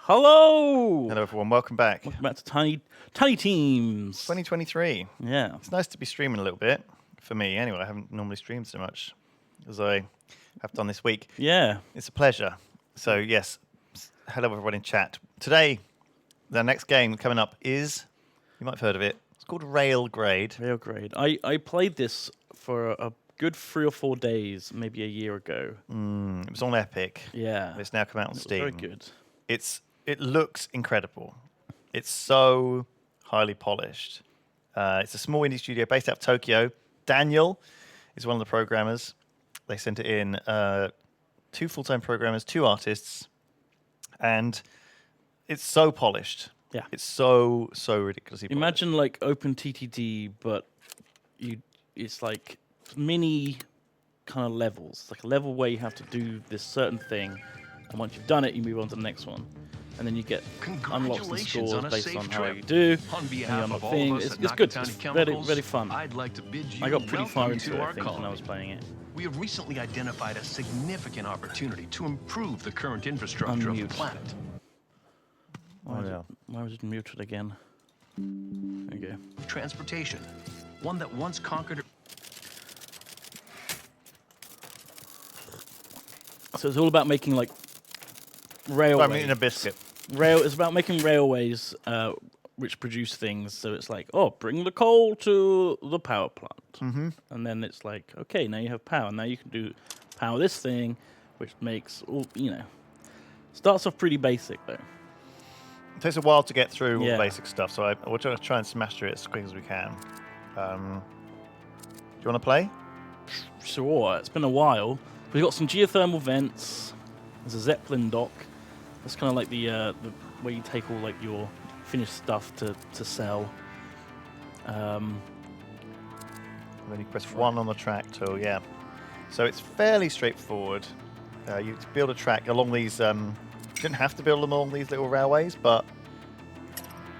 Hello! Hello, everyone. Welcome back. Welcome back to Tiny Teams. 2023. Yeah. It's nice to be streaming a little bit. For me, anyway. I haven't normally streamed so much as I have done this week. Yeah. It's a pleasure. So, yes, hello, everyone in chat. Today, the next game coming up is, you might have heard of it, it's called RAILGRADE. RAILGRADE. I played this for a good 3 or 4 days, maybe a year ago. It was on Epic. Yeah. It's now come out on Steam. Very good. It looks incredible. It's so highly polished. It's a small indie studio based out of Tokyo. Daniel is one of the programmers. They sent it in 2 full-time programmers, 2 artists, and it's so polished. Yeah. It's so ridiculously polished. Imagine like OpenTTD, but it's like mini kind of levels. Like a level where you have to do this certain thing, and once you've done it, you move on to the next one. And then you get unlocks and scores based on how you do. On behalf of all of us at It's Knocker good. County It's Chemicals, very fun. I'd like to bid you I got pretty far welcome into to it, I our think, when I was colony. playing it. We have recently identified a significant opportunity to improve the current infrastructure of the Unmute. planet. Why was it muted again? There you go. Transportation, one that once conquered. So it's all about making like railways. I'm eating a biscuit. It's about making railways which produce things. So it's like, oh, bring the coal to the power plant. And then it's like, okay, now you have power. Now you can power this thing, which makes all, starts off pretty basic though. It takes a while to get through all Yeah. the basic stuff, so we're going to try and smash through it as quick as we can. Do you want to play? Sure, it's been a while. We've got some geothermal vents. There's a Zeppelin dock. That's kind of like the where you take all like your finished stuff to sell. And then you press 1 on the track to, yeah. So it's fairly straightforward. You build a track along these, you didn't have to build them along these little railways, but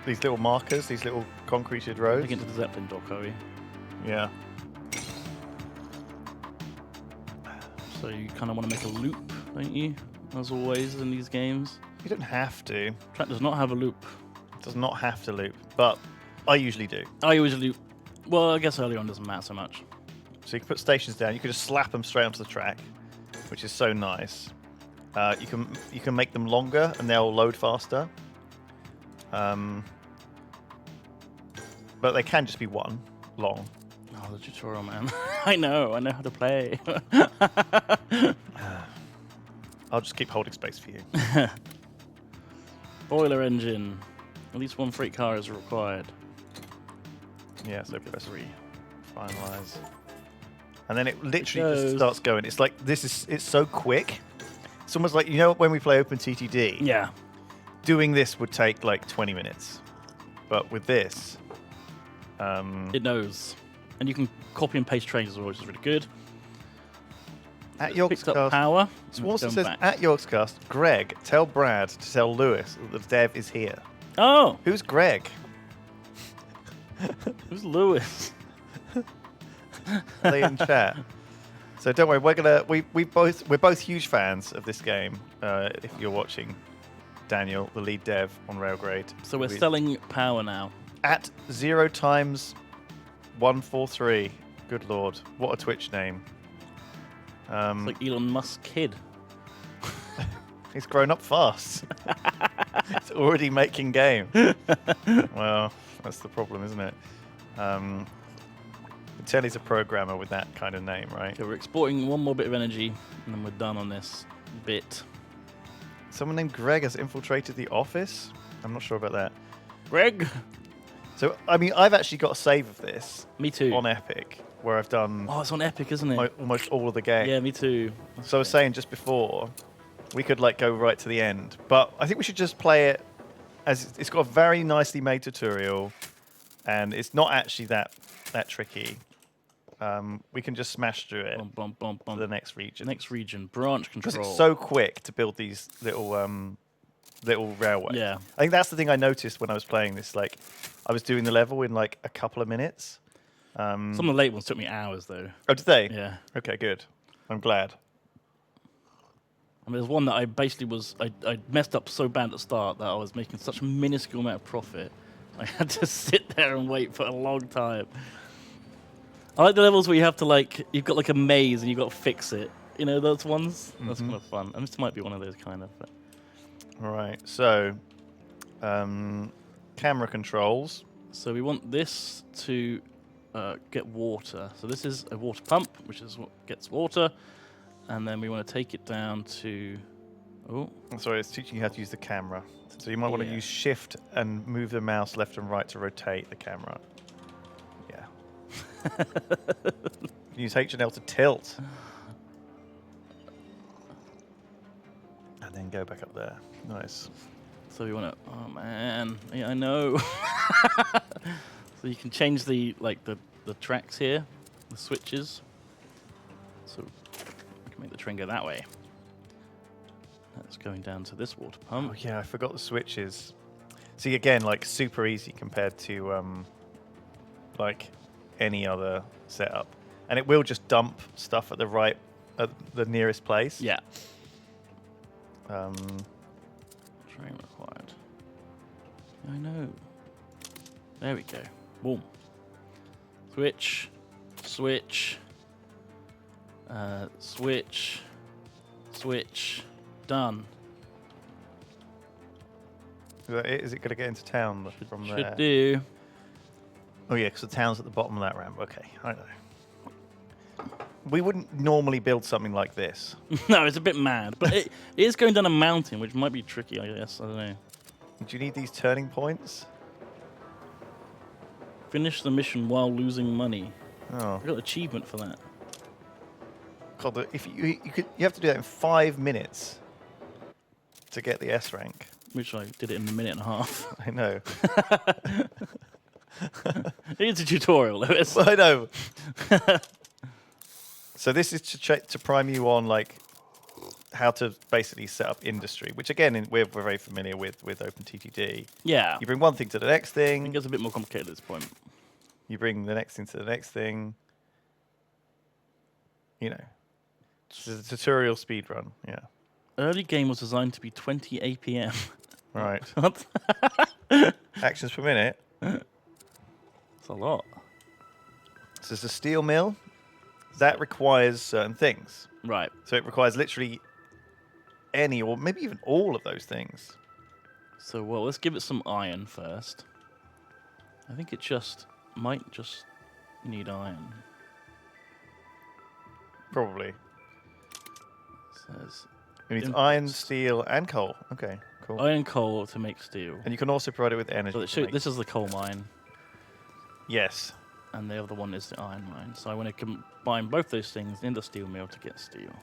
these little markers, these little concreted roads. Get into the Zeppelin dock, are we? Yeah. So you kind of want to make a loop, don't you? As always in these games. You don't have to. It Track does not have a loop. does not have to loop, but I usually do. I always loop. Well, I guess early on doesn't matter so much. So you can put stations down. You can just slap them straight onto the track, which is so nice. You can make them longer, and they'll load faster. But they can just be 1 long. Oh, the tutorial, man. I know how to play. I'll just keep holding space for you. Boiler engine. At least 1 freight car is required. Yeah, so press 3. finalize. And then it literally just goes. starts going. It's like, it's so quick. It's almost like, when we play OpenTTD, Yeah. doing this would take like 20 minutes. But with this, It knows. And you can copy and paste trains as well, which is really good. at Picks up Yorkscast, power. it also Going says, back. at Yorkscast, Greg, tell Brad to tell Lewis that the dev is here. Oh, Who's Greg? who's Lewis? Are they in chat? So don't worry, we're both huge fans of this game. If you're watching, Daniel, the lead dev on RailGrade. So we're selling power now. At 0 times 143. Good lord, what a Twitch name. It's like Elon Musk's kid. He's grown up fast. He's already making game. Well, that's the problem, isn't it? Tell he's a programmer with that kind of name, right? Okay, we're exporting 1 more bit of energy, and then we're done on this bit. Someone named Greg has infiltrated the office? I'm not sure about that. Greg? So, I mean, I've actually got a save of this Me too. on Epic, where I've done Oh, it's on Epic, isn't it? almost all of the game. Yeah, me too. So I was saying just before, we could like go right to the end, but I think we should just play it as it's got a very nicely made tutorial, and it's not actually that tricky. We can just smash through it Bum, bum, bum, to bum. the next region. Next region, branch Because control. it's so quick to build these little railways. Yeah. I think that's the thing I noticed when I was playing this. Like, I was doing the level in like a couple of minutes. Some of the late ones took me hours, though. Oh, did they? Yeah. Okay, good. I'm glad. I mean, there's one that I basically I messed up so bad at the start that I was making such a minuscule amount of profit. I had to sit there and wait for a long time. I like the levels where you have to you've got like a maze and you've got to fix it. You know those ones? That's kind of fun. And this might be one of those kind of. But. All right, so camera controls. So we want this to get water. So this is a water pump, which is what gets water. And then we want to take it down to... Oh. I'm sorry, it's teaching you how to use the camera. So you might want to use shift and move the mouse left and right to rotate the camera. Yeah. Use H and L to tilt. And then go back up there. Nice. So we want to... Oh, man. Yeah, I know. So you can change the tracks here, the switches. So... make the train go that way. That's going down to this water pump. Oh yeah, I forgot the switches. See, again, like super easy compared to like any other setup, and it will just dump stuff at the nearest place. Yeah. Train required. I know. There we go. Boom. Switch. Switch. Switch. Switch. Done. Is that it? Is it going to get into town from there? Should do. Oh yeah, because the town's at the bottom of that ramp. Okay, I know. We wouldn't normally build something like this. No, it's a bit mad, but it is going down a mountain, which might be tricky, I guess. I don't know. Do you need these turning points? Finish the mission while losing money. Oh, I got an achievement for that. God, if you have to do that in 5 minutes to get the S rank. Which I did it in a minute and a half. I know. It's a tutorial, Lewis. I know. So this is to prime you on like how to basically set up industry, which again we're very familiar with OpenTTD. Yeah. You bring one thing to the next I thing. think it's a bit more complicated at this point. You bring the next thing to the next thing. You know, it's a tutorial speed run. Yeah. Early game was designed to be 20 APM. Right. What? Actions per minute. That's a lot. So there's a steel mill. That requires certain things. Right. So it requires literally any or maybe even all of those things. So, well, let's give it some iron first. I think it might just need iron. Probably. Says It needs Inputs. iron, steel, and coal. Okay, cool. iron coal to make steel. And you can also provide it with energy. So to make- this is the coal mine, Yes. and the other one is the iron mine. So I want to combine both those things in the steel mill to get steel.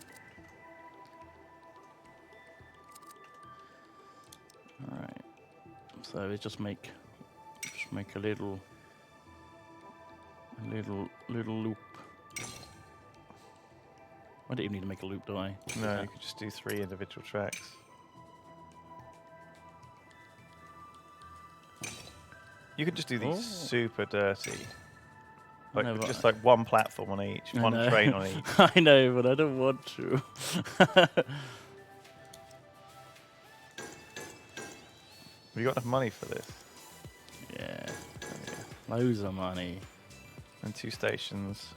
All right. So we just make a little loop. I don't even need to make a loop, do I? No, you could just do 3 individual tracks. You could just do these super dirty. Like No, but just like one platform on each, I one know. train on each. I know, but I don't want to. Have you got enough money for this? Yeah. Loads of money. And 2 stations.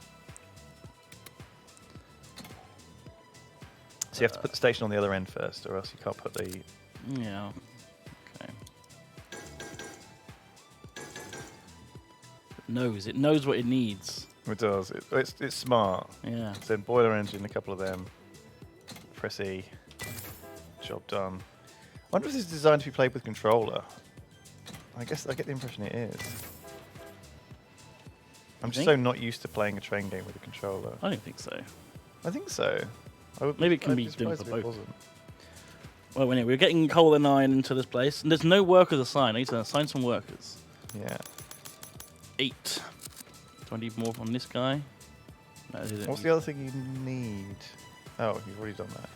So you have to put the station on the other end first, or else you can't put the... Yeah. Okay. It knows what it needs. It does. It's smart. Yeah. So then boiler engine, a couple of them. Press E. Job done. I wonder if this is designed to be played with controller. I guess I get the impression it is. I'm just so not used to playing a train game with a controller. I don't think so. I think so. Maybe it can I'd be done surprised for if it both. wasn't. Well, anyway, we're getting coal and iron into this place, and there's no workers assigned. I need to assign some workers. Yeah. 8. Do I need more on this guy? No, I didn't. What's the other thing you need? Oh, you've already done that.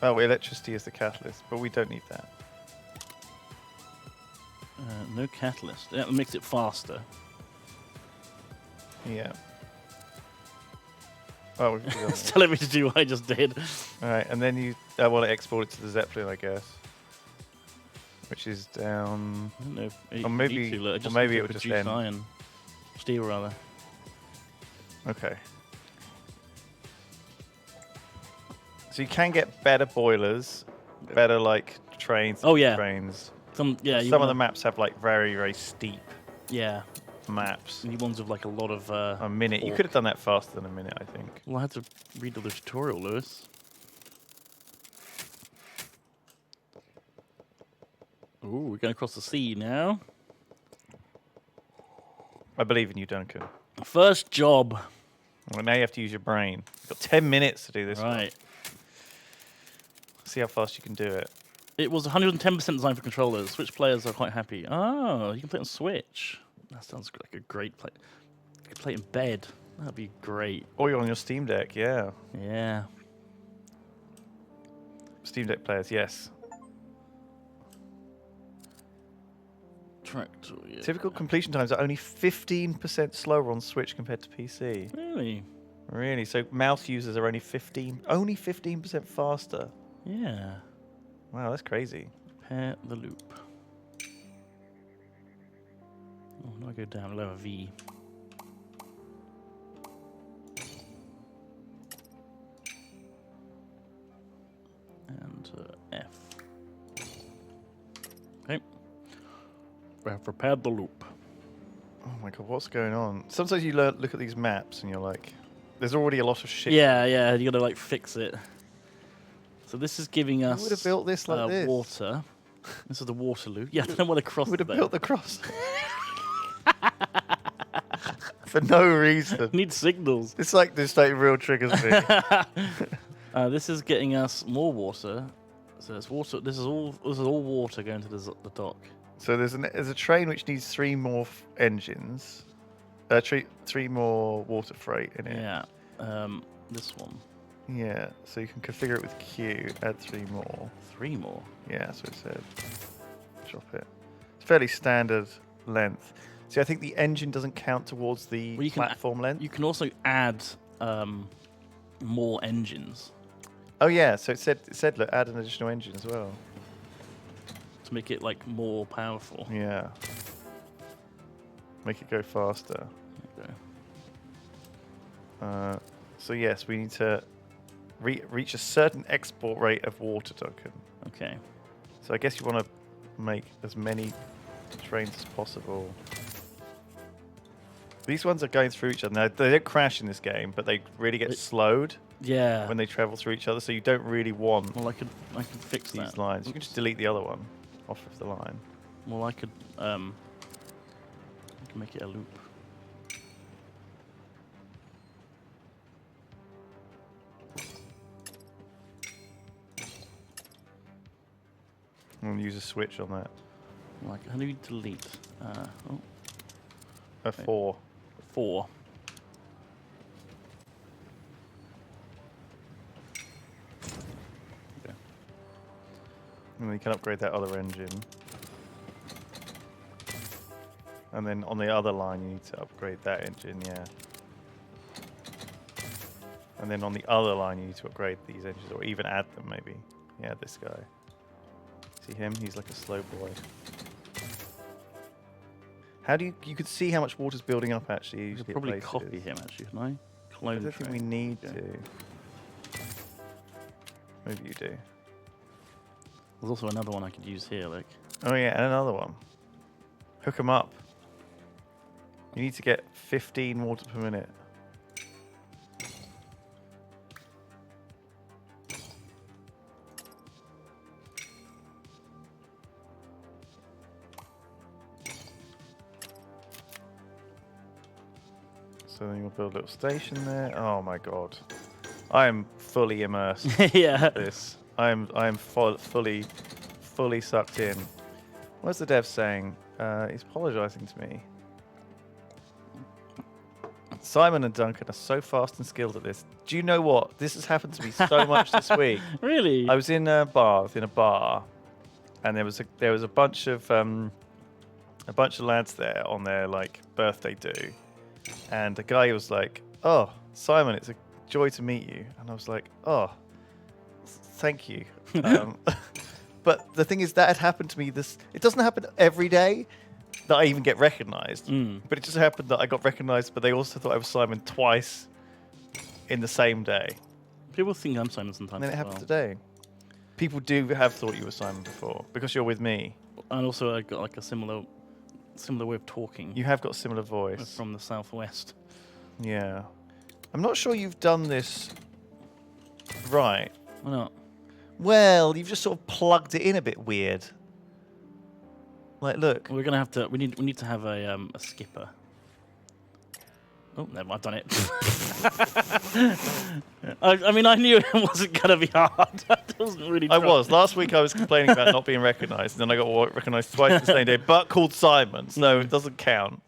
Oh, electricity is the catalyst, but we don't need that. No catalyst. That makes it faster. Yeah. Oh, we can do that It's one. telling me to do what I just did. All right, and then you want to export it to the Zeppelin, I guess, which is down. I don't know if it Or maybe- need to, or just maybe need to it would just produce end. iron. Steel, rather. Okay. So you can get better boilers, better like trains. Oh, yeah. Trains. Some Some of the maps have like very, very steep Yeah. maps. You need ones with like a lot of. A minute. You torque. could have done that faster than a minute, I think. Well, I had to read all the tutorial, Lewis. Ooh, we're going across the sea now. I believe in you, Duncan. First job. Well, now you have to use your brain. You've got 10 minutes to do this. one. Right. See how fast you can do it. It was 110% designed for controllers. Switch players are quite happy. Oh, you can play on Switch. That sounds like a great play. You could play it in bed. That'd be great. Or you're on your Steam Deck, yeah. Yeah. Steam Deck players, yes. Tractor. Yeah. Typical completion times are only 15% slower on Switch compared to PC. Really? Really? So mouse users are only 15% faster. Yeah. Wow, that's crazy. Pair the loop. Oh, now I go down lower V. And F. Okay. We have prepared the loop. Oh my god, what's going on? Sometimes you look at these maps and you're like, there's already a lot of shit. Yeah, yeah, you gotta like fix it. So this is giving us Who would have built this like this? water. This is the water loop. Yeah, I don't want to cross Would have there. built the cross. For no reason. Need signals. It's like this like real triggers me. This is getting us more water. So it's water. This is all water going to the dock. So there's a train which needs 3 more engines. 3 more water freight in it. Yeah. This one. Yeah, so you can configure it with Q, add 3 more. 3 more. Yeah, that's what it said. Drop it. It's fairly standard length. See, I think the engine doesn't count towards the Well, you can platform length. You can also add more engines Oh yeah, so it said look, add an additional engine as well. to make it like more powerful. Yeah. Make it go faster. Okay. So yes, we need to reach a certain export rate of water, Duncan. Okay. So I guess you want to make as many trains as possible. These ones are going through each other. Now, they don't crash in this game, but they really get slowed Yeah. when they travel through each other, so you don't really want Well, I could fix these that. lines. You can just delete the other one off of the line. Well, I could make it a loop. And use a switch on that. Like, how do you delete? Oh, A 4. 4. Okay. And then you can upgrade that other engine. And then on the other line, you need to upgrade that engine, yeah. And then on the other line, you need to upgrade these engines, or even add them, maybe. Yeah, this guy. See him? He's like a slow boy. How do you could see how much water's building up, actually. I Usually could probably copy him, actually, can I? I Clone don't think we train. need Okay. to. Maybe you do. There's also another one I could use here, like. Oh yeah, and another one. Hook them up. You need to get 15 water per minute. So then you'll build a little station there. Oh my god. I am fully immersed Yeah. in this. I am fully sucked in. What's the dev saying? He's apologizing to me. Simon and Duncan are so fast and skilled at this. Do you know what? This has happened to me so much this week. Really? I was in a bar, and there was a bunch of lads there on their like birthday do, and the guy was like, "Oh, Simon, it's a joy to meet you. And I was like, oh, thank you. But the thing is, that had happened to me. It doesn't happen every day that I even get recognized. But it just happened that I got recognized, but they also thought I was Simon twice in the same day. People think I'm Simon sometimes. And then it as happened well. today. People do have thought you were Simon before because you're with me. And also, I got like a similar way of talking. You have got a similar voice. From the southwest. Yeah. I'm not sure you've done this right. Why not? Well, you've just sort of plugged it in a bit weird. Like, look. We're gonna have to. We need to have a skipper. Oh, no, I've done it. I mean, I knew it wasn't gonna be hard. I wasn't really. I was. Last week I was complaining about not being recognised, and then I got recognised twice the same day, but called Simon, so it doesn't count.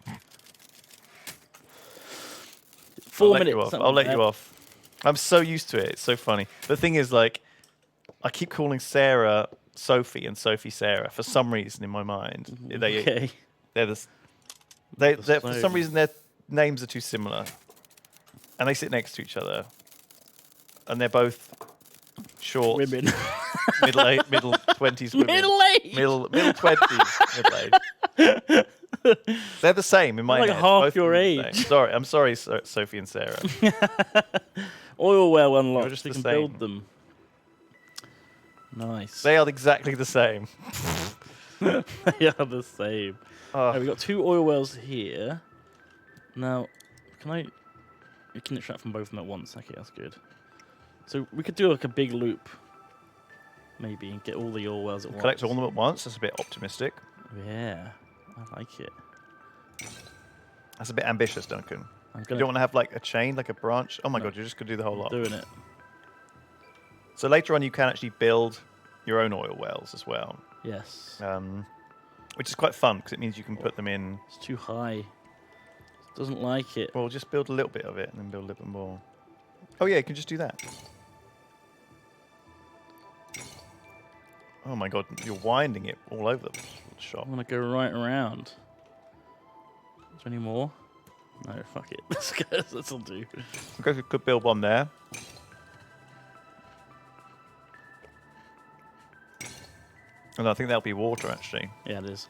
4 minutes. I'll let you off. I'm so used to it. It's so funny. The thing is, like, I keep calling Sarah Sophie and Sophie Sarah for some reason in my mind. Okay. They're for some reason their names are too similar, and they sit next to each other, and they're both short Women. middle 20s women. Middle-aged. Middle 20s, middle-aged. They're the same in my Like head. half Both your of them the age. same. Sorry, I'm sorry, Sophie and Sarah. Oil well unlocked. just You the can build same. them. Nice. They are exactly the same. They are the same. Right, we've got 2 oil wells here. Now, we can extract from both of them at once. Okay, that's good. So we could do like a big loop, maybe, and get all the oil wells at once. Collect all of them at once. That's a bit optimistic. Yeah, I like it. That's a bit ambitious, Duncan. I'm You gonna don't want to have like a chain, like a branch. Oh my No. god, you're just gonna do the whole lot. doing it. So later on, you can actually build your own oil wells as well, Yes. which is quite fun because it means you can put them in. It's too high. Doesn't like it. Well, just build a little bit of it and then build a little bit more. Oh yeah, you can just do that. Oh my god, you're winding it all over the shop. I want to go right around. Is there any more? No, fuck it. Let's go. This'll do. Okay, we could build one there. And I think that'll be water actually. Yeah, it is.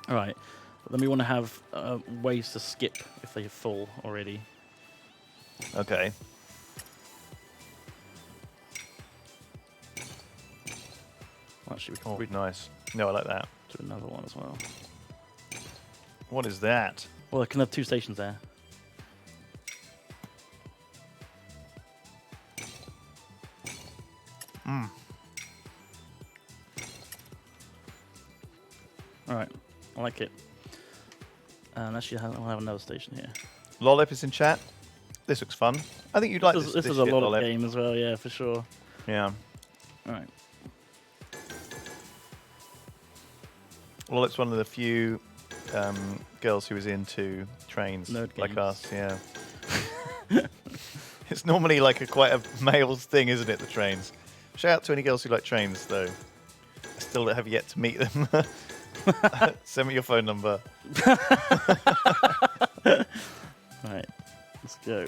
All right. But then we want to have ways to skip if they're full already. Okay. Actually, we can Oh, probably nice. No, I like that. do another one as well. What is that? Well, I can have 2 stations there. All right, I like it. And actually, I'll have another station here. Lollip is in chat. This looks fun. I think you'd like this. This is a lot of game as well, yeah, for sure. Yeah. All right. Lollip's one of the few girls who is into trains Nerd like games. us. Yeah. It's normally like quite a male's thing, isn't it? The trains. Shout out to any girls who like trains, though. I still have yet to meet them. Send me your phone number. All right, let's go.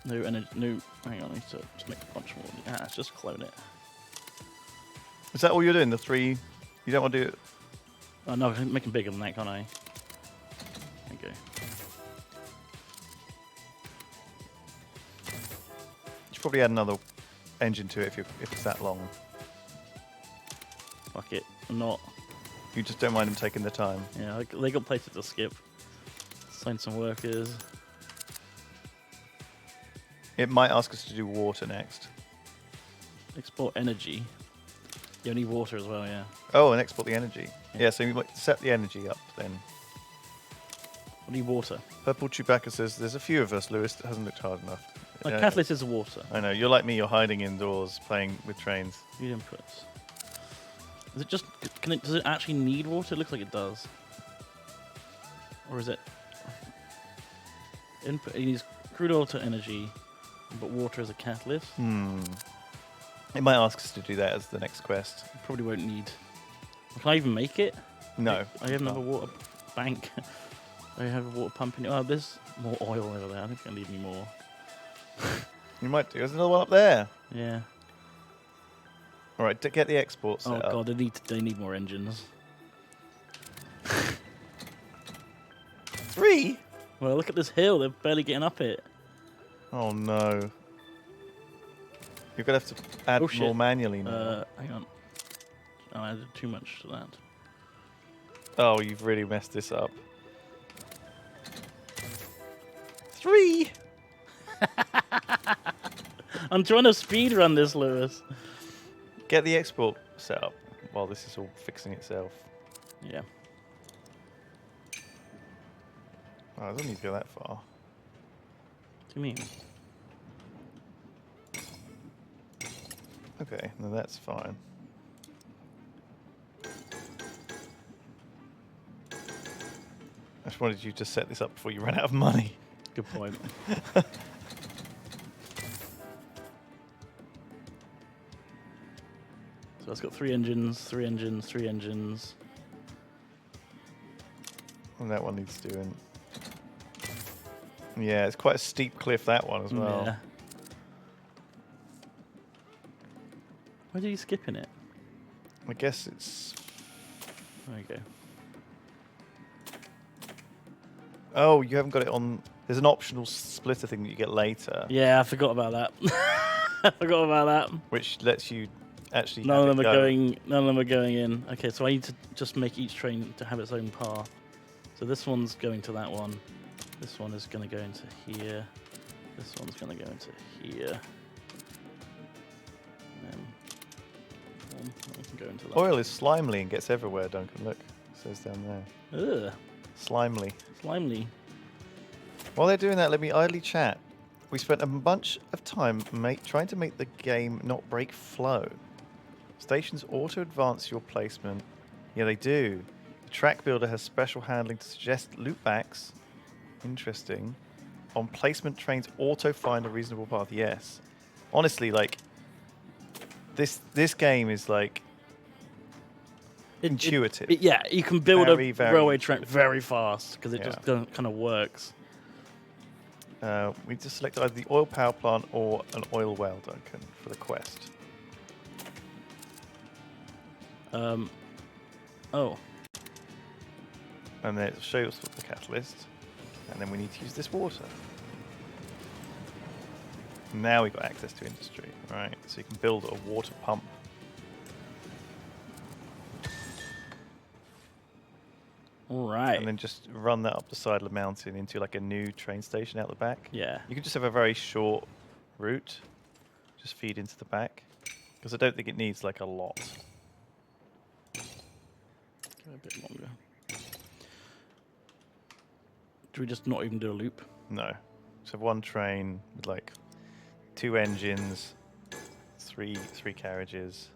No energy. No. Hang on, I need to just make a bunch more. Let's just clone it. Is that all you're doing? The 3? You don't want to do it? Oh no, I can make them bigger than that, can't I? There you go. You should probably add another engine to it if it's that long. Fuck it. I'm not. You just don't mind them taking the time. Yeah, they got places to skip. Sign some workers. It might ask us to do water next. Export energy. You need water as well, yeah. Oh, and export the energy. Yeah. Yeah, so you might set the energy up then. I need water. Purple Chewbacca says, there's a few of us, Lewis, that hasn't looked hard enough. My Yeah, catalyst is water. I know, you're like me, you're hiding indoors playing with trains. Feed inputs. Is it just? Does it actually need water? It looks like it does. Or is it? Input. It needs crude oil to energy, but water as a catalyst. It might ask us to do that as the next quest. Probably won't need. Can I even make it? No. I have another water bank. I have a water pump in it. Oh, there's more oil over there. I think I need any more. You might do. There's another one up there. Yeah. All right, get the export set Oh up. god, they need more engines. 3? Well, look at this hill. They're barely getting up it. Oh no. You're gonna have to add Oh, shit. more manually now. Hang on. Oh, I added too much to that. Oh, you've really messed this up. 3. I'm trying to speed run this, Lewis. Get the export set up while this is all fixing itself. Yeah. Oh, it doesn't need to go that far. What do you mean? Okay, no, that's fine. I just wanted you to set this up before you ran out of money. Good point. So it's got 3 engines, 3 engines, 3 engines. And that one needs doing. Yeah, it's quite a steep cliff, that one as well. Yeah. Why did you skip in it? I guess it's... There you go. Oh, you haven't got it on... There's an optional splitter thing that you get later. Yeah, I forgot about that. I forgot about that. Which lets you actually None have of them it are go. going. None of them are going in. Okay, so I need to just make each train to have its own path. So this one's going to that one. This one is going to go into here. This one's going to go into here. And then one can go into that. Oil is slimely and gets everywhere, Duncan. Look, it says down there. Ugh, Slimely. slimely. While they're doing that, let me idly chat. We spent a bunch of time trying to make the game not break flow. Stations auto-advance your placement. Yeah, they do. The track builder has special handling to suggest loopbacks. Interesting. On placement, trains auto-find a reasonable path. Yes. Honestly, like, this game is, like, intuitive. Yeah, you can build Very, a very railway track intuitive. very fast because it Yeah. just kind of works. We just selected either the oil power plant or an oil well, Duncan, for the quest. Oh, And then it'll show us the catalyst. And then we need to use this water. Now we've got access to industry, right? So you can build a water pump. all right. And then just run that up the side of the mountain into like a new train station out the back. Yeah. You can just have a very short route. Just feed into the back. Because I don't think it needs like a lot. Go a bit longer. Do we just not even do a loop? No. So one train with like 2 engines, three carriages.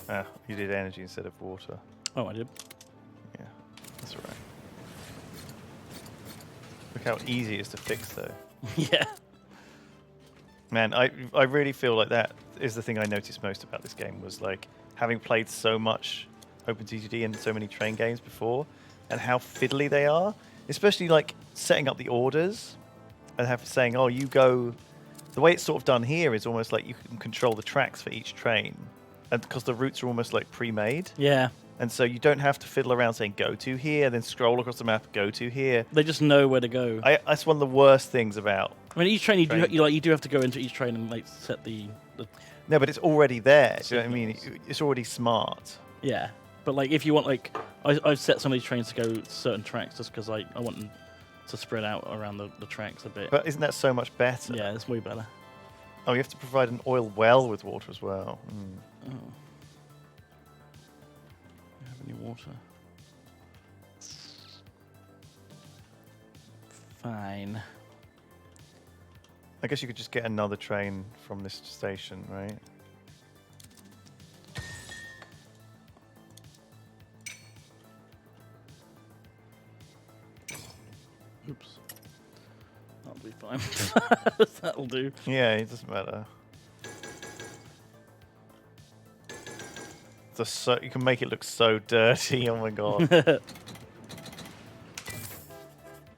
Ah, you did energy instead of water. Oh, I did. Yeah, that's all right. Look how easy it is to fix, though. Yeah. Man, I really feel like that is the thing I noticed most about this game was like having played so much OpenTTD and so many train games before, and how fiddly they are. Especially like setting up the orders and saying, oh, you go. The way it's sort of done here is almost like you can control the tracks for each train, and because the routes are almost like pre-made. Yeah. And so you don't have to fiddle around saying go to here, then scroll across the map, go to here. They just know where to go. That's one of the worst things about. I mean, each train you do have to go into each train and like set the No, but it's already there. Do you know what I mean? Signals. It's already smart. yeah. But like if you want like I've set some of these trains to go certain tracks just because I want them to spread out around the tracks a bit. But isn't that so much better? Yeah, it's way better. Oh, you have to provide an oil well with water as well. Mm. Oh. Do you have any water? Fine. I guess you could just get another train from this station, right? Oops. That'll be fine. That'll do. Yeah, it doesn't matter. you can make it look so dirty. Oh my god.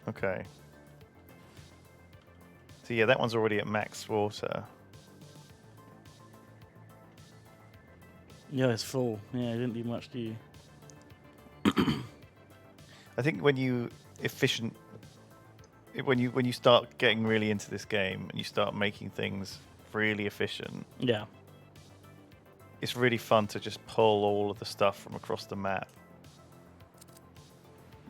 Okay. So yeah, that one's already at max water. Yeah, it's full. Yeah, I didn't do much, do you? I think when you start getting really into this game and you start making things really efficient, Yeah. it's really fun to just pull all of the stuff from across the map.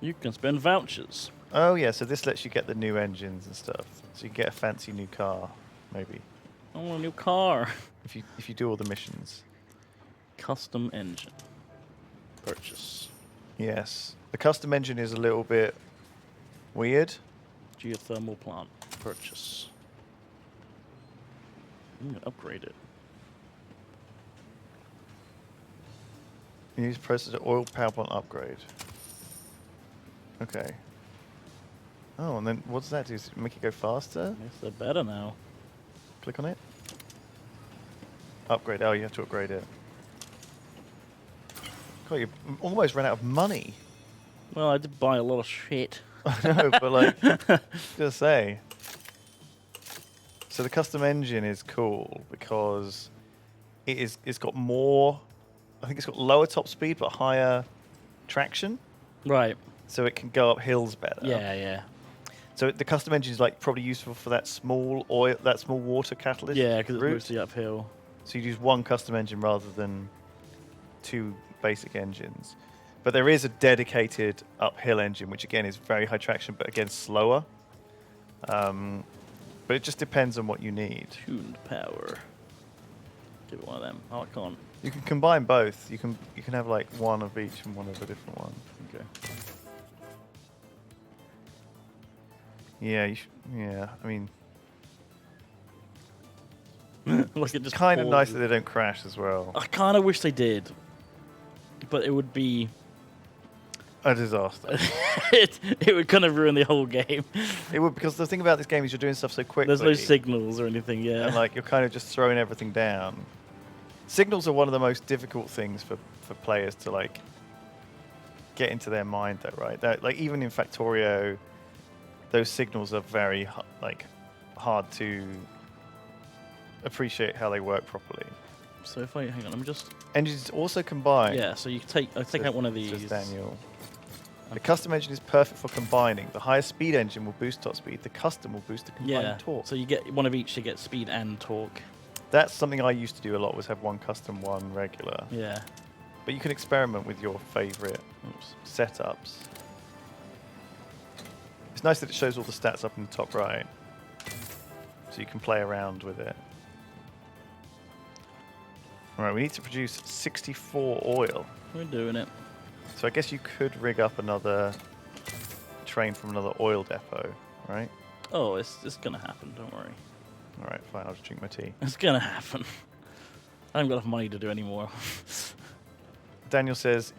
You can spend vouchers. Oh yeah, so this lets you get the new engines and stuff. So you can get a fancy new car, maybe, I want a new car. if you do all the missions. Custom engine. Purchase. Yes, the custom engine is a little bit weird. Geothermal plant. Purchase. I'm gonna upgrade it. Use processor oil power plant upgrade. Okay. Oh, and then what does that do? Does it make it go faster? Yes, they're better now. Click on it. Upgrade. Oh, you have to upgrade it. God, you almost ran out of money. Well, I did buy a lot of shit. I know, but like, just say. So the custom engine is cool because it's got more. I think it's got lower top speed but higher traction, Right. so it can go up hills better. Yeah, yeah. So the custom engine is like probably useful for that small water catalyst. Yeah, because it's route. mostly uphill. So you use one custom engine rather than two basic engines. But there is a dedicated uphill engine, which again is very high traction, but again slower. But it just depends on what you need. Tuned power. Give it one of them. Oh, I can't. You can combine both. You can have like one of each and one of a different one. Okay. Yeah, yeah. I mean, Like it just kind of nice pauses. that they don't crash as well. I kind of wish they did, but it would be A disaster. it would kind of ruin the whole game. It would, because the thing about this game is you're doing stuff so quickly. There's no signals or anything. Yeah. And like you're kind of just throwing everything down. Signals are one of the most difficult things for players to like get into their mind, though, right? Like even in Factorio, those signals are very hard to appreciate how they work properly. So if I hang on, I'm just Engines also combine. yeah. So you take out one of these. Says Daniel. The custom engine is perfect for combining. The higher speed engine will boost top speed. The custom will boost the combined Yeah. torque. So you get one of each to get speed and torque. That's something I used to do a lot, was have one custom, one regular. Yeah. But you can experiment with your favorite setups. It's nice that it shows all the stats up in the top right, so you can play around with it. All right, we need to produce 64 oil. We're doing it. So I guess you could rig up another train from another oil depot, right? Oh, it's gonna happen. Don't worry. All right, fine. I'll just drink my tea. It's gonna happen. I haven't got enough money to do anymore. Daniel says,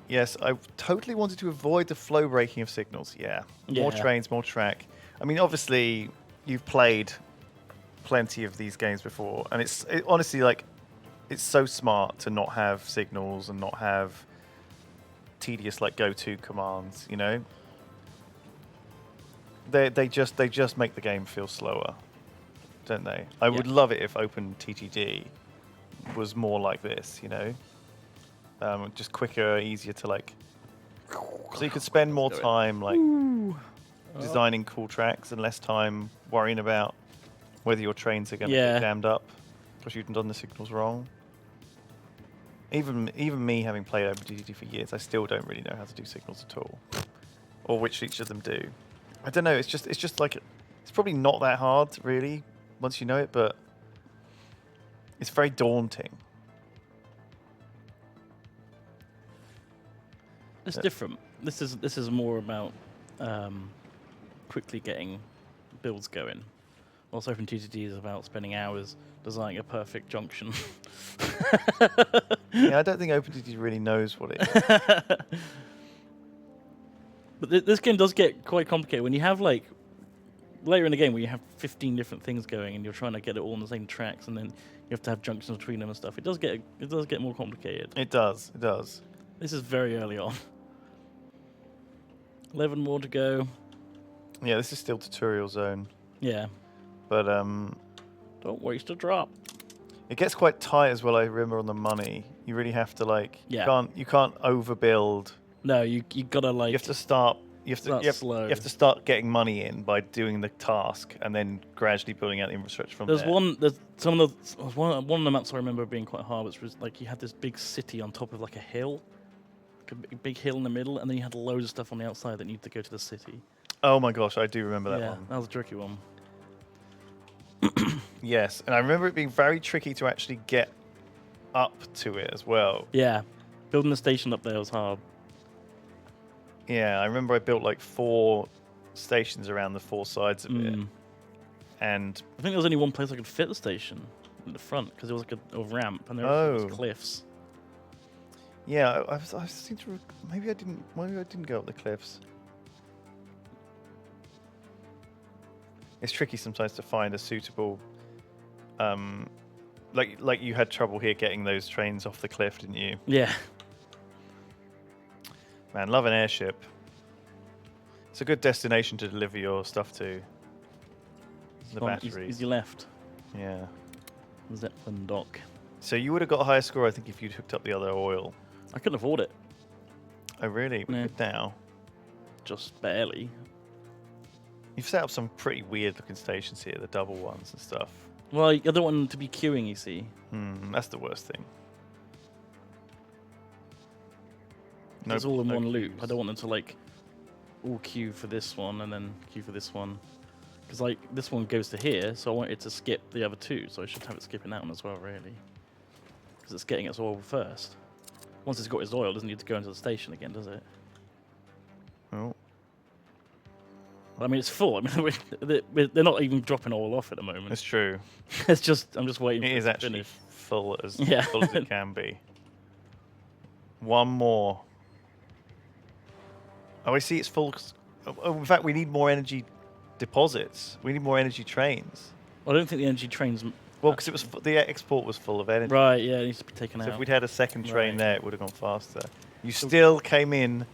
yes, I totally wanted to avoid the flow breaking of signals. Yeah. More Yeah. trains, more track. I mean, obviously, you've played plenty of these games before, and honestly, like, it's so smart to not have signals and not have tedious, like, go-to commands, you know? They just make the game feel slower, don't they? I would love it if OpenTTD was more like this, you know? Just quicker, easier to like. So you could spend more time like designing cool tracks and less time worrying about whether your trains are going to get jammed up because you've done the signals wrong. Even me, having played OpenTTD for years, I still don't really know how to do signals at all, or which each of them do. I don't know. It's just like it's probably not that hard, really, once you know it, but it's very daunting. It's different. This is more about quickly getting builds going. Also, OpenTTD is about spending hours designing a perfect junction. Yeah, I don't think OpenTTD really knows what it is. But this game does get quite complicated when you have like later in the game where you have 15 different things going and you're trying to get it all on the same tracks, and then you have to have junctions between them and stuff. It does get more complicated. It does. It does. This is very early on. 11 more to go. Yeah, this is still tutorial zone, Yeah. but Don't waste a drop. it gets quite tight as well. I remember on the money, you really have to like Yeah. you can't overbuild. No, you gotta like. You have to start. You Start have slow. to start getting money in by doing the task and then gradually building out the infrastructure from there. There's some of the one of the maps I remember being quite hard, which was like you had this big city on top of like a hill, like a big hill in the middle, and then you had loads of stuff on the outside that needed to go to the city. Oh my gosh, I do remember that yeah, one. that was a tricky one. Yes, and I remember it being very tricky to actually get up to it as well. Yeah, building the station up there was hard. Yeah, I remember I built like 4 stations around the 4 sides of it, and I think there was only one place I could fit the station in the front because it was like a ramp and there was Oh. cliffs. yeah, I seem to maybe I didn't go up the cliffs. It's tricky sometimes to find a suitable, like you had trouble here getting those trains off the cliff, didn't you? Yeah, Man, love an airship. It's a good destination to deliver your stuff to. The batteries. Easy left. Yeah. Zeppelin dock. So you would have got a higher score, I think, if you'd hooked up the other oil. I couldn't afford it, Oh, really? We Yeah. could now. just barely. You've set up some pretty weird-looking stations here, the double ones and stuff. Well, I don't want them to be queuing. You see. That's the worst thing. It's all in no one loop. queues. I don't want them to like all queue for this one and then queue for this one. Because like this one goes to here, so I want it to skip the other 2, so I should have it skipping that one as well, really. Because it's getting its oil first. Once it's got its oil, it doesn't need to go into the station again, does it? Oh. I mean, it's full. I mean, they're not even dropping oil off at the moment. It's true. It's just I'm just waiting. It for is to actually finish. full as Yeah. full as it can be. One more. Oh, I see. It's full. Oh, in fact, we need more energy deposits. We need more energy trains. I don't think the energy trains. Well, because it was the export was full of energy. Right. Yeah, it needs to be taken So out. if we'd had a second train Right. there, it would have gone faster. You still came in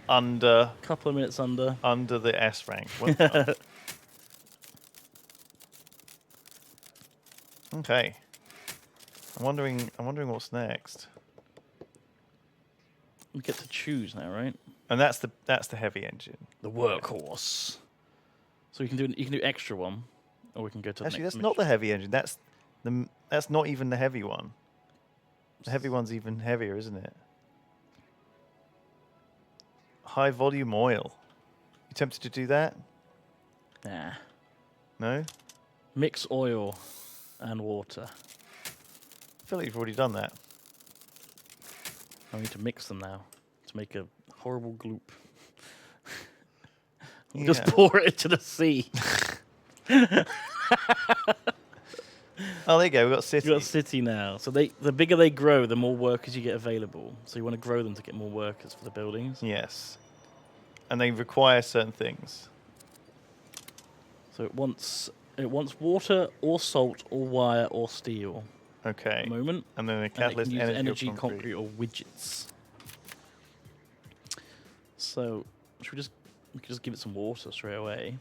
under Couple of minutes under. the S rank. Well done. Okay. I'm wondering what's next. We get to choose now, right? And that's the heavy engine. The workhorse. So you can do extra one, or we can go to Actually, the that's next not the heavy engine. That's not even the heavy one. The heavy one's even heavier, isn't it? High volume oil. You tempted to do that? Nah. No? Mix oil and water. I feel like you've already done that. I need to mix them now to make a horrible gloop. Yeah. Just pour it into the sea. Oh, there you go. We've got city. You've got a city now. So the bigger they grow, the more workers you get available. So you want to grow them to get more workers for the buildings. Yes. And they require certain things. So it wants water or salt or wire or steel Okay. at the moment. And then the And it catalyst can use energy, energy, or concrete or widgets. So should we could just give it some water straight away.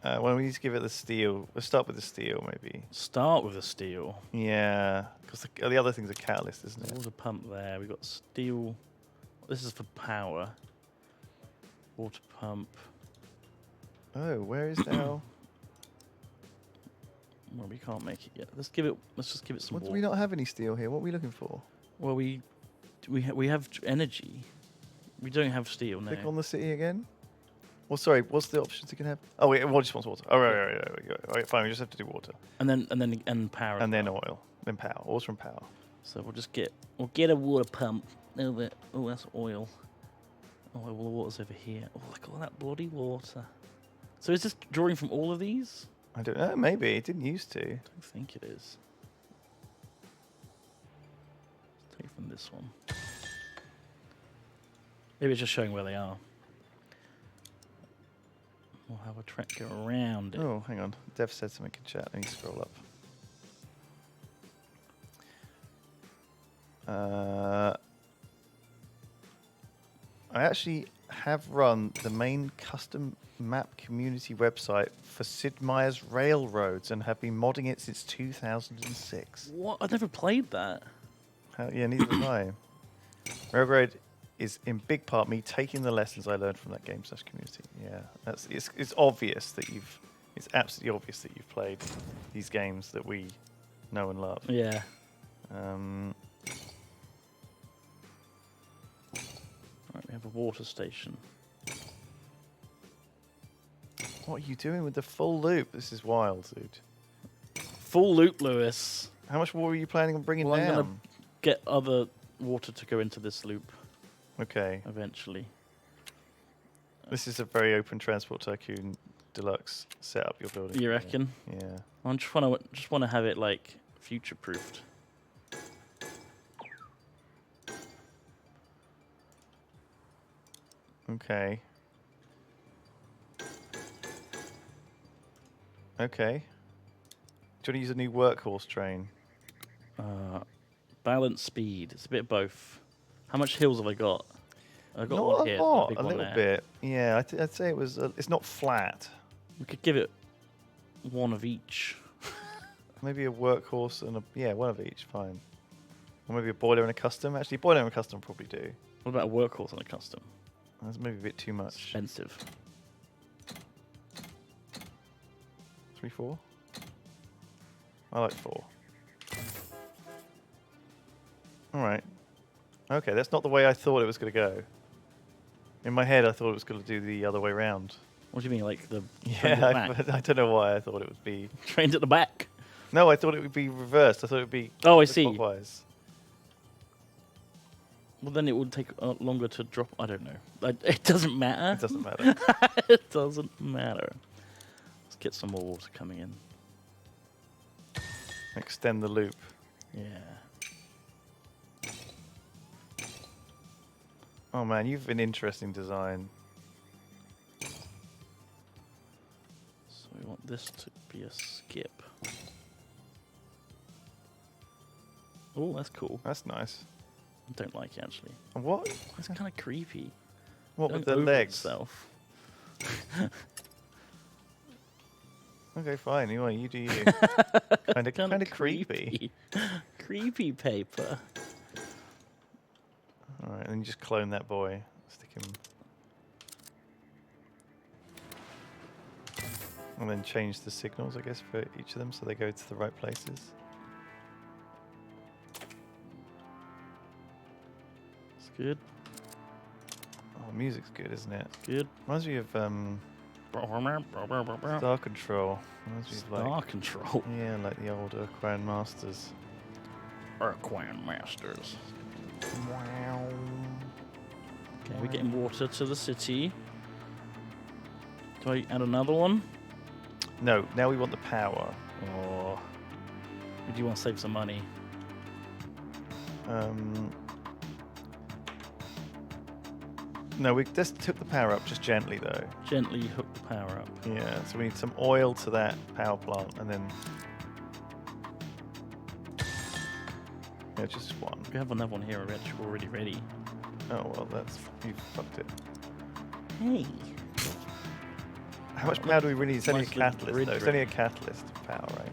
Well, we need to give it the steel. Let's start with the steel, maybe. Start with the steel. Yeah. Because the other thing's a catalyst, isn't it? Water pump there. We've got steel. This is for power. Water pump. Oh, where is now? Well, we can't make it yet. Let's just give it some What, do water. we not have any steel here? What are we looking for? Well, we have energy. We don't have steel now. Click on the city again? Well, sorry, what's the options you can have? Oh, wait, what just wants water? Oh, right, fine, we just have to do water. And then power. as And then well. oil. Then power. Water and power. So we'll get a water pump over. Oh, that's oil. Oh, well, the water's over here. Oh, look at all that bloody water. So is this drawing from all of these? I don't know, maybe. It didn't used to. I don't think it is. Let's take from this one. Maybe it's just showing where they are. We'll have a track around it. Oh, hang on. Dev said something in chat. Let me scroll up. I actually have run the main custom map community website for Sid Meier's Railroads and have been modding it since 2006. What? I've never played that. Yeah, neither have I. RAILGRADE is in big part me taking the lessons I learned from that game/community. Yeah, it's obvious that it's absolutely obvious that you've played these games that we know and love. Yeah. Right, we have a water station. What are you doing with the full loop? This is wild, dude. Full loop, Lewis. How much water are you planning on bringing Well, I'm down? gonna get other water to go into this loop Okay. eventually. This is a very open transport tycoon deluxe setup you're building. You reckon? Yeah. I just want to have it like future proofed. Okay. Okay. Do you want to use a new workhorse train? Balance speed. It's a bit of both. How much hills have I got? I've got Not one a here. lot, big a one little there. bit. Yeah, I'd say it was. It's not flat. We could give it one of each. Maybe a workhorse and one of each. Fine. Or maybe a boiler and a custom. Actually, boiler and a custom probably do. What about a workhorse and a custom? That's maybe a bit too much. Expensive. 3, 4. I like 4. All right. Okay, that's not the way I thought it was going to go. In my head, I thought it was going to do the other way around. What do you mean, like the Yeah, I don't know why I thought it would be. trains at the back? No, I thought it would be reversed. I thought it would be. Oh, I see. Clockwise. Well, then it would take longer to drop. I don't know. It doesn't matter. It doesn't matter. It doesn't matter. Let's get some more water coming in. Extend the loop. Yeah. Oh man, you've an interesting design. So we want this to be a skip. Oh, that's cool. That's nice. I don't like it, actually. And what? It's kind of creepy. What with Don't the over legs? Itself. Okay, fine. You do you. kind of creepy. Creepy paper. All right, and then you just clone that boy. Stick him. And then change the signals, I guess, for each of them so they go to the right places. It's good. Oh, music's good, isn't it? Good. Reminds me of Star Control. Reminds me of Star Control. yeah, like the old Grand Masters. Urquan Masters. Okay, we're getting water to the city. Do I add another one? No, now we want the power. Or do you want to save some money? No, we just took the power up just gently though. Gently hook the power up. Yeah, so we need some oil to that power plant and then. Yeah, just one. We have another one here already ready. Oh, well, you've fucked it. Hey. How much power do we really need? It's only a Nice little catalyst, grid though. It's only a catalyst of power, right?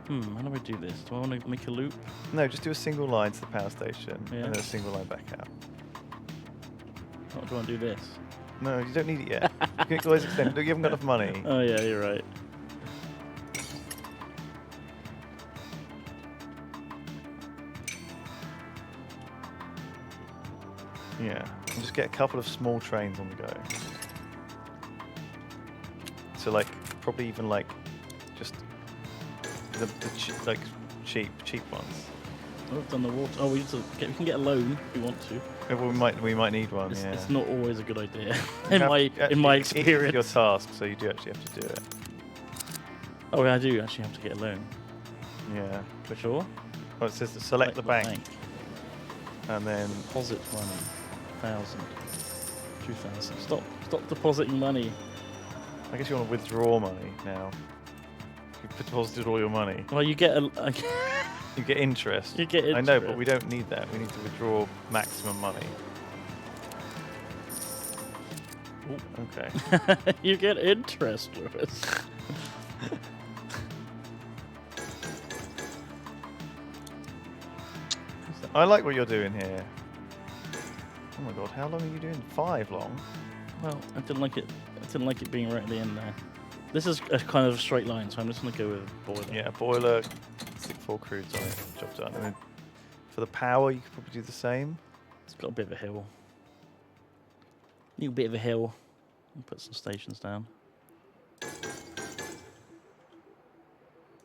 How do I do this? Do I want to make a loop? No, just do a single line to the power station Yeah. and then a single line back out. Or do I want to do this? No, you don't need it yet. You can always extend it. You haven't got enough money. Oh yeah, you're right. Yeah, and just get a couple of small trains on the go. So like, probably even like, just the cheap ones. Oh, we've done the water. Oh, we can get a loan if we want to. Yeah, well, we might need one. It's, yeah. it's not always a good idea You in have- my actually, It's experience. your task, so you do actually have to do it. Oh, I do actually have to get a loan. Yeah. For sure. Well, it says to select the bank, and then Deposit money, 1,000. 2,000. Stop depositing money. I guess you want to withdraw money now. You've deposited all your money. Well, you get You get interest. You get I know, but interest. we don't need that. We need to withdraw maximum money. Okay. you get interest, Lewis. I like what you're doing here. Oh my god, how long are you doing? 5 long? Well, I didn't like it. I didn't like it being right at the end there. This is a kind of straight line, so I'm just gonna go with boiler. Yeah, boiler, stick 4 crudes on it, job done. And then for the power, you could probably do the same. It's got a bit of a hill. Need a bit of a hill. And put some stations down.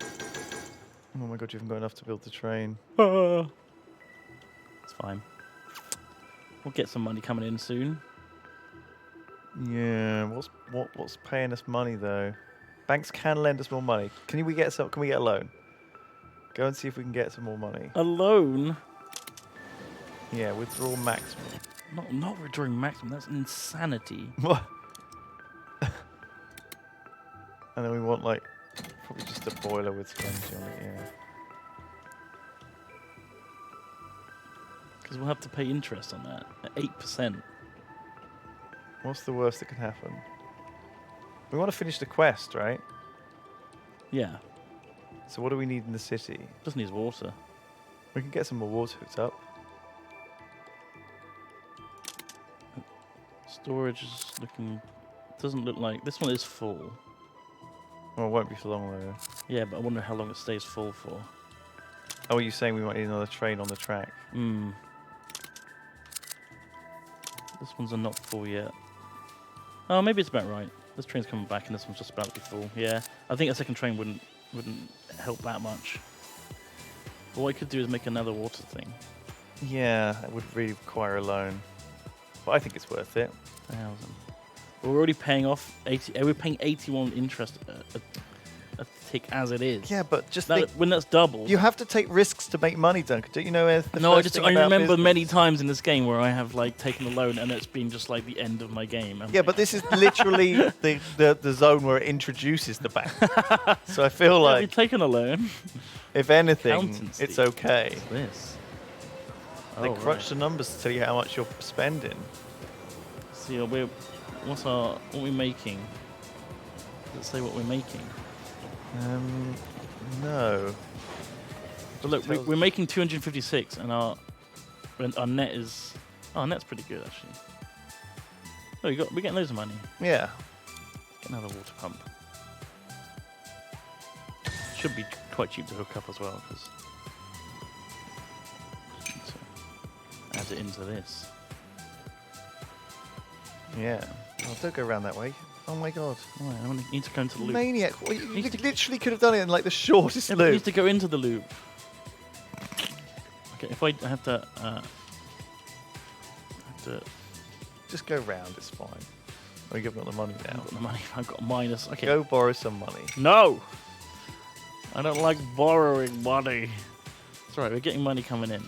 Oh my god, you haven't got enough to build the train. It's fine. We'll get some money coming in soon. Yeah, what's paying us money though? Banks can lend us more money. Can we get a loan? Go and see if we can get some more money. A loan? Yeah, withdraw maximum. Not withdrawing maximum. That's insanity. What? And then we want like probably just a boiler with some energy on it. Yeah. Because we'll have to pay interest on that at 8%. What's the worst that can happen? We want to finish the quest, right? Yeah. So what do we need in the city? Just needs water. We can get some more water hooked up. Storage is looking. Doesn't look like this one is full. Well, it won't be for long though. Yeah, but I wonder how long it stays full for. Oh, are you saying we might need another train on the track? Hmm. This one's not full yet. Oh, maybe it's about right. This train's coming back, and this one's just about to be full. Yeah, I think a second train wouldn't help that much. But what I could do is make another water thing. Yeah, it would really require a loan. But I think it's worth it. 1,000. We're already paying off 80. We're paying 81 interest a tick as it is. Yeah, but just That, think, when that's doubled. you have to take risks to make money, Duncan. Don't you know? No, I remember many times in this game where I have like taken a loan and it's been just like the end of my game. Yeah, but this is literally the zone where it introduces the bank. So I feel Have you like, taken a loan? if anything, Accountancy. it's okay. What's this? They Oh, crunch the numbers to tell you how much you're spending. See, what are we making? Does it say what we're making? No. But look, we're making 256, and our net is our net's pretty good actually. Oh, we're getting loads of money. Yeah. Get another water pump. Should be quite cheap to hook up as well, because add it into this. Yeah. Oh, don't go around that way. Oh my god. Oh, I need to go into the loop. Maniac. Well, you literally could have done it in like the shortest Yeah, but I need loop. to go into the loop. Okay, if I have to, Just go round, it's fine. Oh, you've got the money I've now. got the money. I've got a minus. Okay. Go borrow some money. No! I don't like borrowing money. It's alright, we're getting money coming in.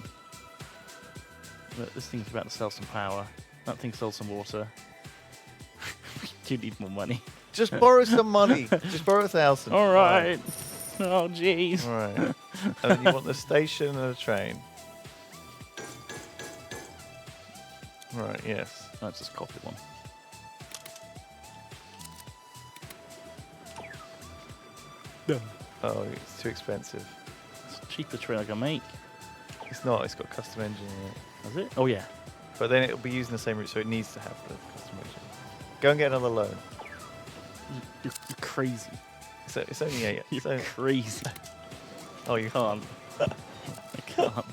But this thing's about to sell some power. That thing sells some water. We do need more money. Just borrow some money. Just borrow 1,000. Alright. Oh, jeez. Alright. And then you want the station and a train. Right, yes. Let's just copy one. Oh, it's too expensive. It's the cheapest train I can make. It's not, it's got custom engine in it. Is it? Oh, yeah. But then it'll be using the same route, so it needs to have the custom engine. Go and get another loan. You're crazy. It's only 8. You're It's only, crazy. oh, you Can't. I can't.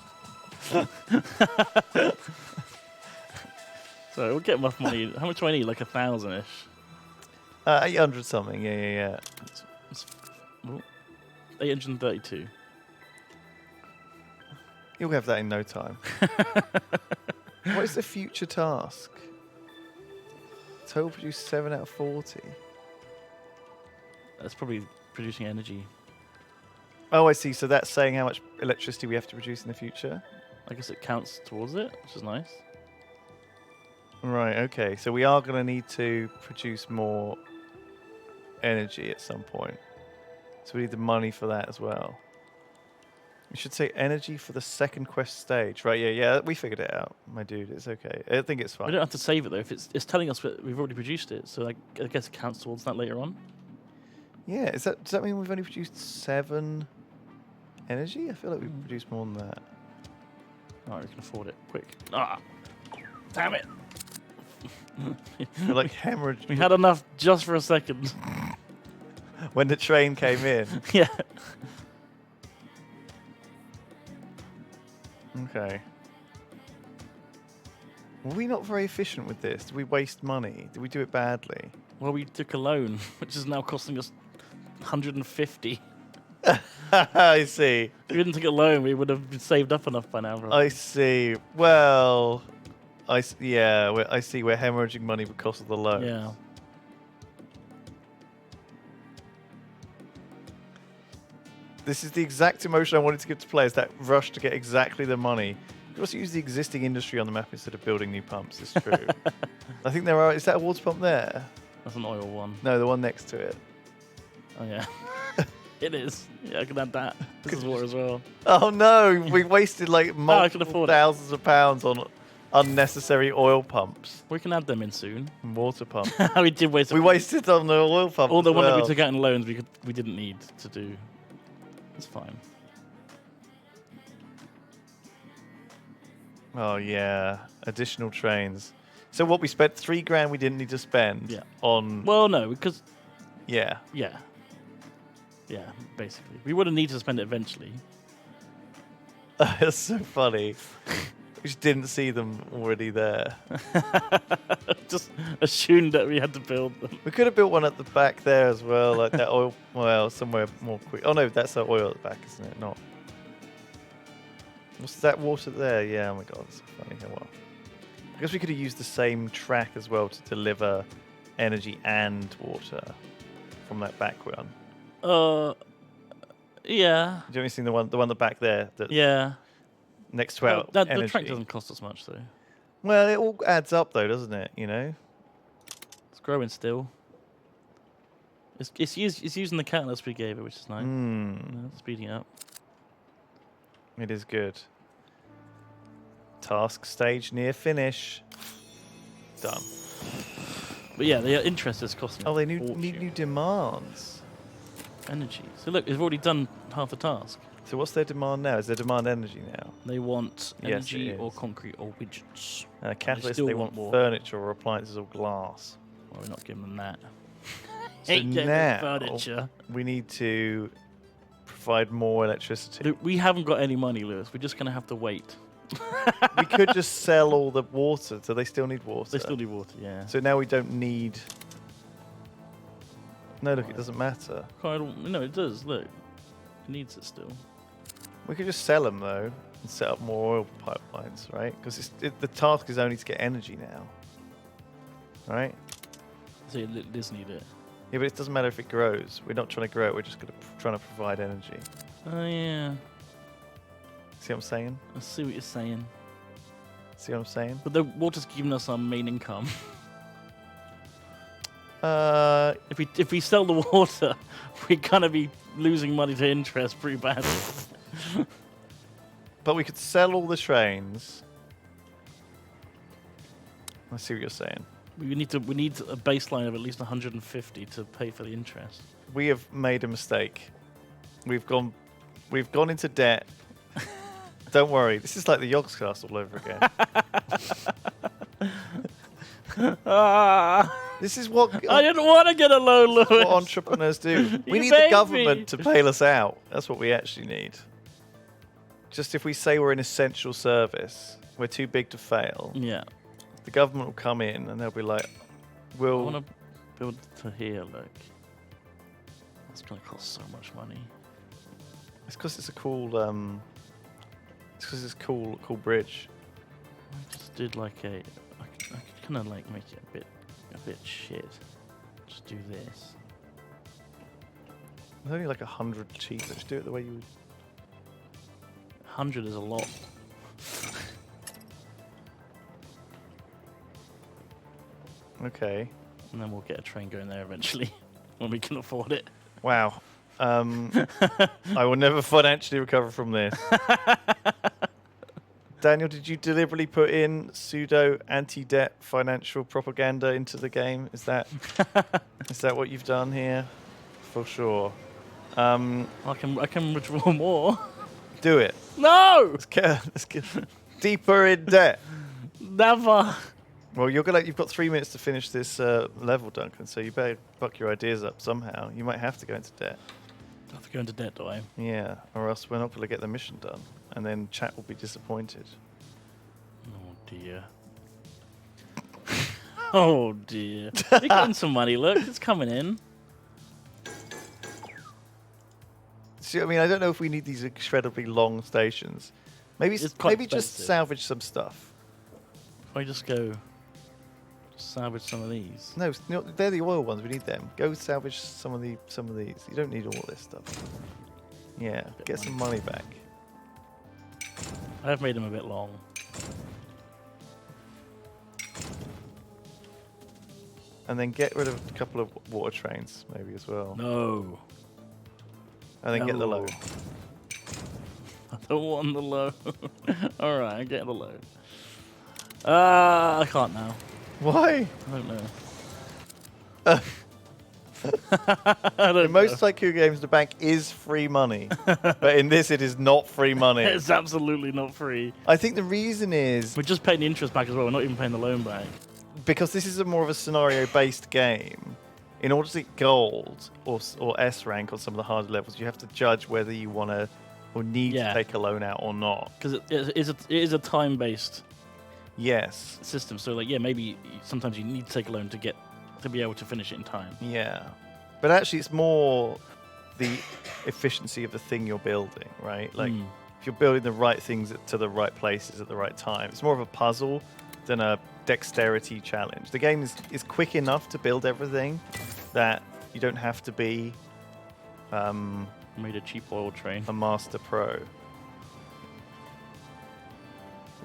So we'll get enough money. How much do I need? Like 1,000-ish. 800 something. Yeah. It's, oh, 832. You'll have that in no time. What is the future task? Total produce 7 out of 40. That's probably producing energy. Oh, I see. So that's saying how much electricity we have to produce in the future? I guess it counts towards it, which is nice. Right, okay. So we are going to need to produce more energy at some point. So we need the money for that as well. We should say energy for the second quest stage. Right, yeah, we figured it out, my dude. It's okay. I think it's fine. We don't have to save it though. If it's telling us that we've already produced it, so I guess it counts towards that later on. Yeah, does that mean we've only produced 7 energy? I feel like we've produced more than that. Alright, we can afford it. Quick. Ah! Damn it! We're like hemorrhage. We had enough just for a second. When the train came in. Yeah. Okay. Were we not very efficient with this? Did we waste money? Did we do it badly? Well, we took a loan, which is now costing us 150. I see. If we didn't take a loan, we would have saved up enough by now. I see. Well, I see. We're hemorrhaging money because of the loan. Yeah. This is the exact emotion I wanted to give to players, that rush to get exactly the money. You can also use the existing industry on the map instead of building new pumps. It's true. I think there are... Is that a water pump there? That's an oil one. No, the one next to it. Oh, yeah. It is. Yeah, I can add that. This is water as well. Oh, no. We wasted like I can multiple afford it. thousands of pounds on unnecessary oil pumps We can add them in soon. and water pumps. We did waste. We wasted on the oil pump. all the as one that well. we took out in loans. We didn't need to do. It's fine. Oh, yeah. Additional trains. So what, we spent 3 grand we didn't need to spend Yeah. on... Well, no, because Yeah. yeah, basically, we would have needed to spend it eventually. That's so funny. We just didn't see them already there. Just assumed that we had to build them. We could have built one at the back there as well, like that oil... Well, somewhere more quick. Oh, no, that's the oil at the back, isn't it? Not... What's that water there? Yeah, oh my god, that's so funny. Oh, well. I guess we could have used the same track as well to deliver energy and water from that back one. Yeah. Have you seen the one at the back there? That's Yeah. next to our The energy? track doesn't cost us much though. Well, it all adds up though, doesn't it? You know? It's growing still. It's using the catalyst we gave it, which is nice. Speeding it up. It is good. Task stage near finish. Done. But yeah, the interest is costing. Oh, they a need fortune. new demands. Energy. So look, they've already done half the task. So what's their demand now? Is their demand energy now? They want Yes, energy it or is. concrete or widgets. Catalyst, still they want want more. furniture or appliances or glass. Well, we're not giving them that. So Ain't getting now furniture. we need to provide more electricity. Look, we haven't got any money, Lewis. We're just going to have to wait. We could just sell all the water. Do they still need water? They still need water, yeah. So now we don't need... No, look, it doesn't matter. No, it does. Look, it needs it still. We could just sell them, though, and set up more oil pipelines, right? Because the task is only to get energy now. Right? So it does need it. Yeah, but it doesn't matter if it grows. We're not trying to grow it. We're just trying to provide energy. Oh yeah, See what I'm saying? I see what you're saying. See what I'm saying? But the water's giving us our main income. If we sell the water, we're gonna be losing money to interest pretty badly. But we could sell all the trains. I see what you're saying. We need a baseline of at least 150 to pay for the interest. We have made a mistake. We've gone into debt. Don't worry, this is like the Yogscast all over again. This is what I didn't want to get a loan, Lewis. what entrepreneurs do. We You need the made government me. to bail us out. That's what we actually need. Just if we say we're an essential service, we're too big to fail. Yeah. The government will come in and they'll be like, I "We'll." want to build to here, look. That's going to cost so much money. It's because it's a cool. It's because it's cool bridge. I just did like I could kind of like make it a bit shit. Just do this. It's only like 100 cheaper. Just do it the way you would. 100 is a lot. Okay. And then we'll get a train going there eventually when we can afford it. Wow. I will never financially recover from this. Daniel, did you deliberately put in pseudo anti-debt financial propaganda into the game? Is that what you've done here? For sure. I can withdraw more. Do it. No! Let's get deeper in debt. Never. Well, you've got 3 minutes to finish this level, Duncan. So you better buck your ideas up somehow. You might have to go into debt. I have to go into debt, do I? Yeah, or else we're not going to get the mission done, and then chat will be disappointed. Oh dear. Oh dear. We're getting some money. Look, it's coming in. See, I mean, I don't know if we need these incredibly long stations. Maybe It's quite just expensive. salvage some stuff. If I just go salvage some of these. No, they're the oil ones. We need them. Go salvage some of these. You don't need all this stuff. Yeah, get some money back. I have made them a bit long. And then get rid of a couple of water trains, maybe as well. No. And then get the low. I don't want the low. Alright, I get the low. I can't now. Why? I don't know. I don't In most know. Tycoon games, the bank is free money. But in this, it is not free money. It's absolutely not free. I think the reason is We're just paying the interest back as well. We're not even paying the loan back. because this is more of a scenario-based game. In order to get gold or S rank on some of the harder levels, you have to judge whether you want to or need to Yeah. take a loan out or not. Because it is a time-based Yes. system. So, like, yeah, maybe sometimes you need to take a loan to be able to finish it in time. Yeah. But actually, it's more the efficiency of the thing you're building, right? Like, if you're building the right things to the right places at the right time, it's more of a puzzle than a dexterity challenge. The game is quick enough to build everything that you don't have to be Made a cheap oil train. a master pro.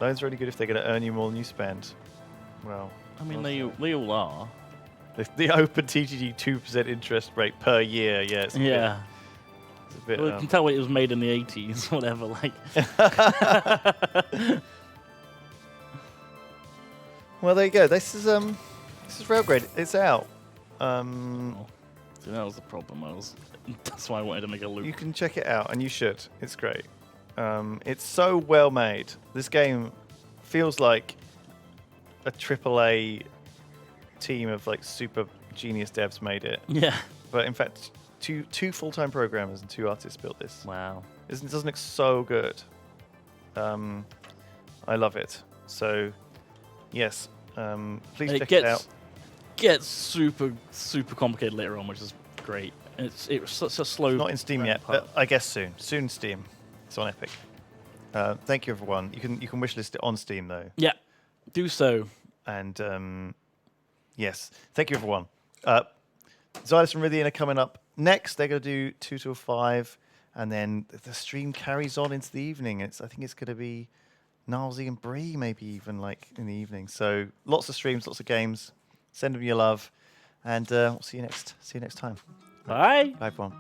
Loans are really good if they're going to earn you more than you spend. Well, I mean, also. they all are. The open TGG 2% interest rate per year, yeah. It's a Yeah. bit, Well, you can tell it was made in the 80s, whatever. Like, Well, there you go. This is RAILGRADE. It's out. so that was the problem. That's why I wanted to make a loop. You can check it out, and you should. It's great. It's so well made. This game feels like a AAA team of like super genius devs made it. Yeah. But in fact, two full-time programmers and 2 artists built this. Wow. It doesn't look so good. I love it. So, yes, please And check it out. Gets super complicated later on, which is great. It was such a slow. Not in Steam yet, but I guess soon. Soon Steam. It's on Epic. Thank you, everyone. You can wishlist it on Steam though. Yeah, do so. And yes, thank you, everyone. Xylus and Rythian are coming up next. They're going to do 2 till 5, and then the stream carries on into the evening. I think it's going to be Gnarlsy and Bree, maybe even like in the evening. So lots of streams, lots of games. Send them your love, and we'll see you next time. Bye. Bye, everyone.